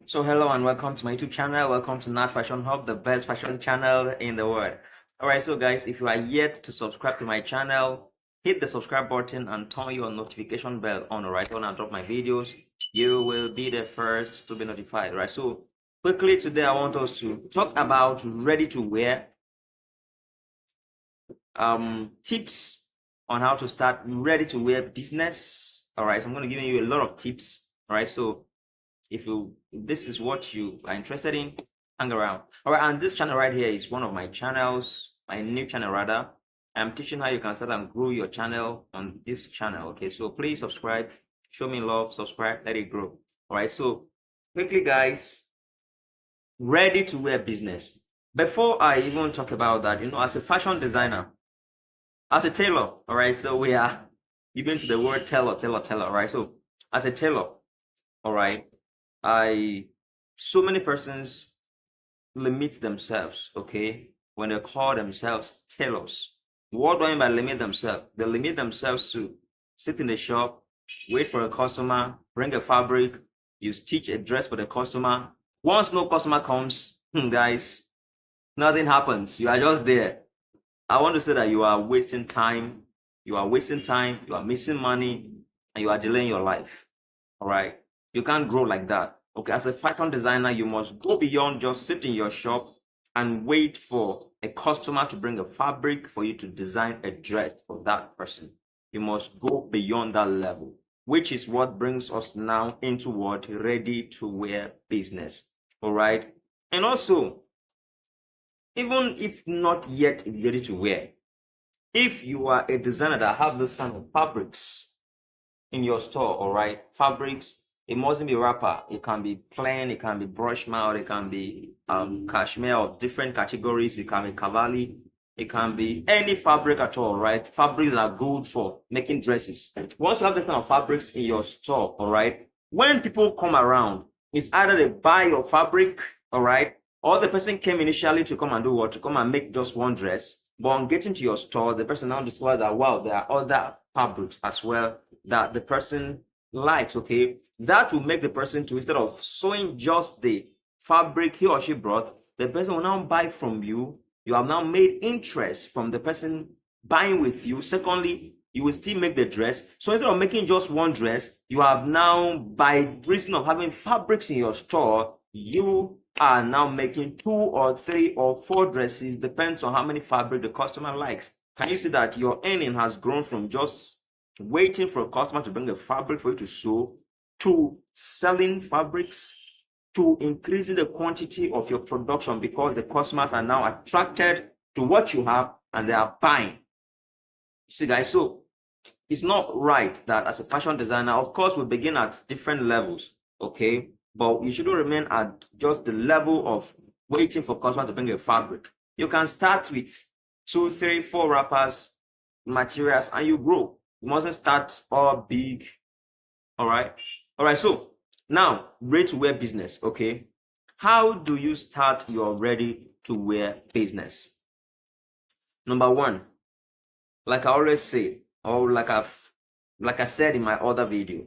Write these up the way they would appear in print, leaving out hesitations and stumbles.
So hello and welcome to my YouTube channel. Welcome to Nat Fashion Hub, the best fashion channel in the world. Alright, so guys, if you are yet to subscribe to my channel, hit the subscribe button and turn your notification bell on. Alright, when I drop my videos, you will be the first to be notified. Right. So quickly today I want us to talk about ready to wear tips on how to start ready to wear business. Alright, so I'm going to give you a lot of tips. Alright, so if this is what you are interested in, hang around. All right, and this channel right here is one of my channels, my new channel rather. I'm teaching how you can start and grow your channel on this channel. Okay, so please subscribe, show me love, subscribe, let it grow. All right, so quickly guys, ready to wear business. Before I even talk about that, as a fashion designer, as a tailor, all right, so we are even to the word tailor, all right. So as a tailor, all right, so many persons limit themselves, okay, when they call themselves tailors. What do I mean by limit themselves? They limit themselves to sit in the shop, wait for a customer, bring a fabric, you stitch a dress for the customer. Once no customer comes, guys, nothing happens. You are just there. I want to say that you are wasting time. You are missing money, and you are delaying your life. All right. You can't grow like that. Okay, as a fashion designer, you must go beyond just sit in your shop and wait for a customer to bring a fabric for you to design a dress for that person. You must go beyond that level, which is what brings us now into what ready to wear business. All right. And also, even if not yet ready to wear, if you are a designer that have those kind of fabrics in your store, all right, fabrics, it mustn't be wrapper. It can be plain, it can be brush mouth, it can be cashmere of different categories, it can be cavalli, it can be any fabric at all, right? Fabrics are good for making dresses. Once you have the kind of fabrics in your store, all right, when people come around, it's either they buy your fabric, all right, or the person came initially to come and do what? To come and make just one dress. But on getting to your store, the person now discovers that, wow, there are other fabrics as well that the person likes, okay? That will make the person to, instead of sewing just the fabric he or she brought, the person will now buy from you. You have now made interest from the person buying with you. Secondly, you will still make the dress. So instead of making just one dress, you have now, by reason of having fabrics in your store, you are now making 2 or 3 or 4 dresses, depends on how many fabric the customer likes. Can you see that your earning has grown from just waiting for a customer to bring a fabric for you to sew to selling fabrics to increasing the quantity of your production because the customers are now attracted to what you have and they are buying? You see, guys, so it's not right that as a fashion designer, of course, we begin at different levels, okay? But you shouldn't remain at just the level of waiting for customers to bring a fabric. You can start with 2, 3, 4 wrappers, materials, and you grow. You mustn't start all big. All right. So now, ready to wear business. Okay. How do you start your ready to wear business? Number one, like I always say, or like I said in my other video,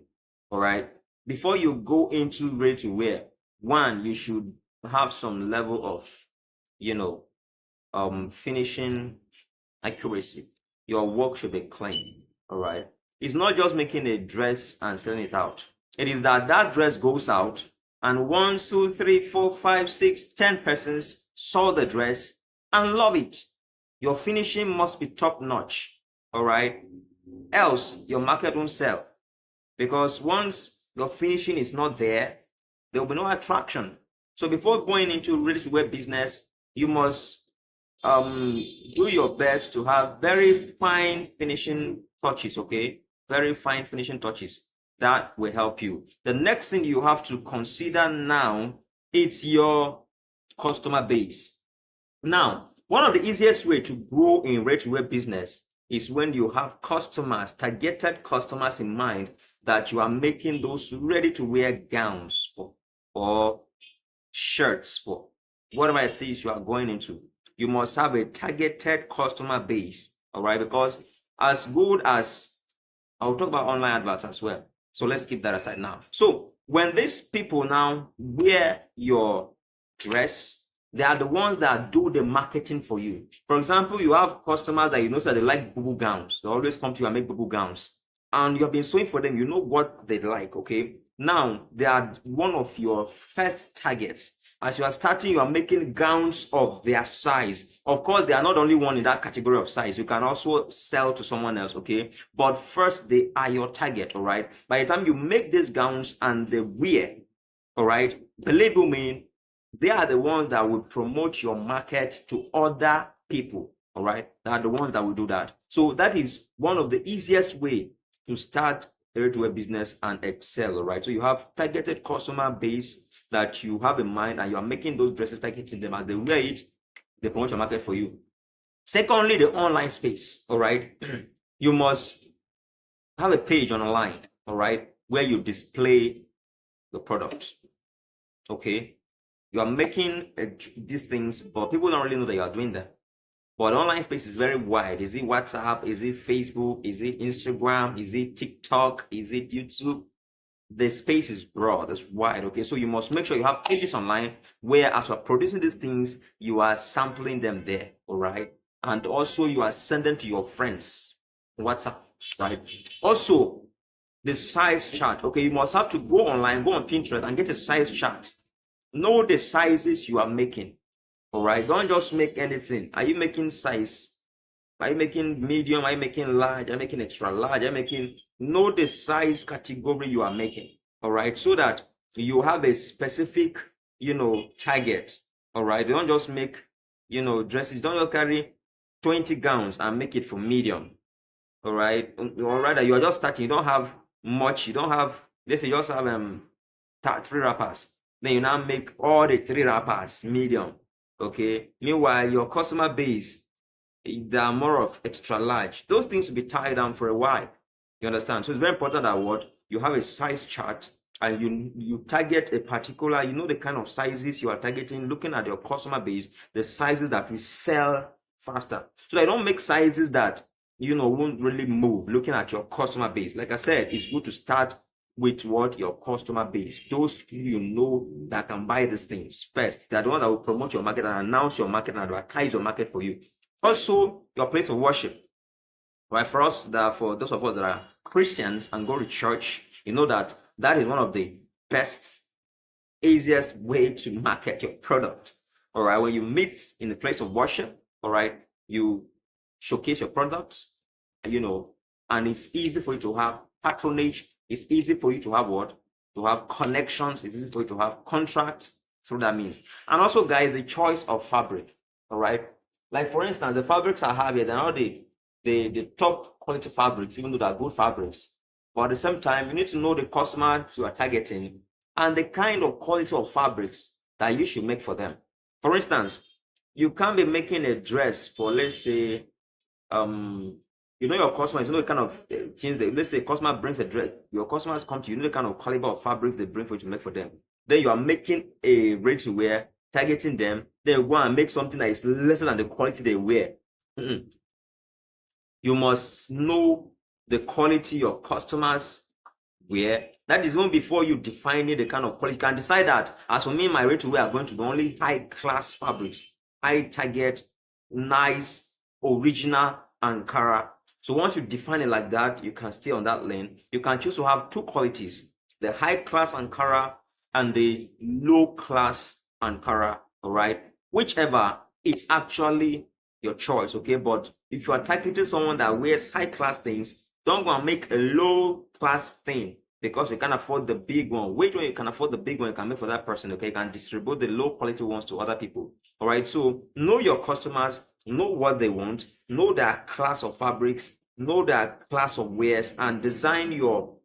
all right, before you go into ready to wear, one, you should have some level of, finishing accuracy. Your work should be clean, all right? It's not just making a dress and selling it out. It is that dress goes out and 1, 2, 3, 4, 5, 6, 10 persons saw the dress and love it. Your finishing must be top notch, all right? Else your market won't sell, because once your finishing is not there, there will be no attraction. So before going into ready to wear business, you must do your best to have very fine finishing touches, okay? Very fine finishing touches. That will help you. The next thing you have to consider now is your customer base. Now, one of the easiest way to grow in ready-to-wear business is when you have customers, targeted customers in mind, that you are making those ready-to-wear gowns for or shirts for, whatever it is you are going into. You must have a targeted customer base, all right? Because as good as, I'll talk about online adverts as well. So let's keep that aside now. So when these people now wear your dress, they are the ones that do the marketing for you. For example, you have customers that you know that they like boo gowns. They always come to you and make boo gowns. And you have been sewing for them, you know what they like, okay? Now, they are one of your first targets. As you are starting, you are making gowns of their size. Of course, they are not only one in that category of size. You can also sell to someone else, okay? But first, they are your target, all right? By the time you make these gowns and they wear, all right, believe me, they are the ones that will promote your market to other people, all right? They are the ones that will do that. So that is one of the easiest way to start a ready-to-wear business and excel, all right? So you have targeted customer base that you have in mind, and you are making those dresses, targeting them. As they wear it, they promote your market for you. Secondly, the online space, all right? You must have a page online, all right, where you display the product, okay? You are making these things, but people don't really know that you are doing that. But online space is very wide. Is it WhatsApp? Is it Facebook? Is it Instagram? Is it TikTok? Is it YouTube? The space is broad, it's wide, okay? So you must make sure you have pages online where, as you are producing these things, you are sampling them there, all right? And also you are sending to your friends WhatsApp, right? Also, the size chart, okay? You must have to go online, go on Pinterest and get a size chart. Know the sizes you are making, all right? Don't just make anything. Are you making size? Are you making medium? Are you making large? Are you making extra large? Are you making, know the size category you are making, all right? So that you have a specific, target, all right? Don't just make, dresses. Don't just carry 20 gowns and make it for medium, all right? Or rather, you are just starting. You don't have much. You don't have, let's say you just have 3 wrappers. Then you now make all the 3 wrappers medium, okay? Meanwhile, your customer base, they are more of extra large. Those things will be tied down for a while. You understand? So it's very important that you have a size chart, and you target a particular, the kind of sizes you are targeting, looking at your customer base, the sizes that will sell faster. So I don't make sizes that won't really move, looking at your customer base. Like I said, it's good to start with your customer base. Those that can buy these things first. They're the ones that will promote your market and announce your market and advertise your market for you. Also, your place of worship, right? For us, for those of us that are Christians and go to church, you know that is one of the best, easiest way to market your product. All right, when you meet in the place of worship, all right, you showcase your products, and it's easy for you to have patronage. It's easy for you to have to have connections. It's easy for you to have contracts through that means. And also, guys, the choice of fabric, all right. Like, for instance, the fabrics I have here, they're not the top quality fabrics, even though they're good fabrics. But at the same time, you need to know the customers you are targeting and the kind of quality of fabrics that you should make for them. For instance, you can't be making a dress for, let's say, your customers, the kind of things let's say a customer brings a dress, your customers come to you, the kind of caliber of fabrics they bring for you to make for them. Then you are making a ready-to-wear, targeting them, then you go and make something that is lesser than the quality they wear. You must know the quality your customers wear. That is even before you defining the kind of quality. You can decide that, as for me, my ready-to-wear are going to be only high-class fabrics, high target, nice, original Ankara. So once you define it like that, you can stay on that lane. You can choose to have 2 qualities, the high-class Ankara and the low-class Ankara, all right? Whichever, it's actually your choice, okay? But if you are targeting someone that wears high-class things, don't go and make a low-class thing because you can't afford the big one. Wait, when you can afford the big one, you can make for that person, okay? You can distribute the low-quality ones to other people, all right? So know your customers, know what they want, know their class of fabrics, know their class of wears, and design your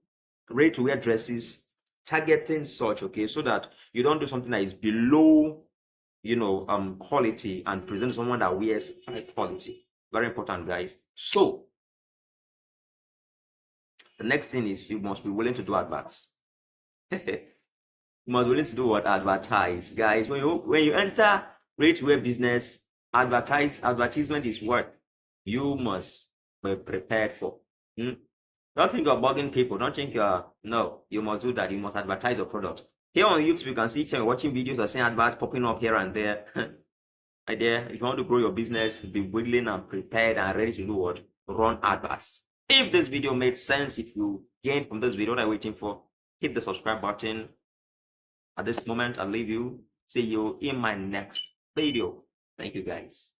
ready-to-wear dresses targeting such, okay, so that you don't do something that is below quality and present someone that wears high quality. Very important, guys. So the next thing is you must be willing to do adverts. You must be willing to do what? Advertise, guys. When you enter ready-to-wear business, advertisement is what you must be prepared for. Don't think you're bugging people. Don't think no, you must do that. You must advertise your product. Here on YouTube, you can see watching videos or seeing adverts popping up here and there. My dear, if you want to grow your business, be willing and prepared and ready to do what? Run adverts. If this video made sense, if you gained from this video, what are you waiting for? Hit the subscribe button. At this moment, I'll leave you. See you in my next video. Thank you, guys.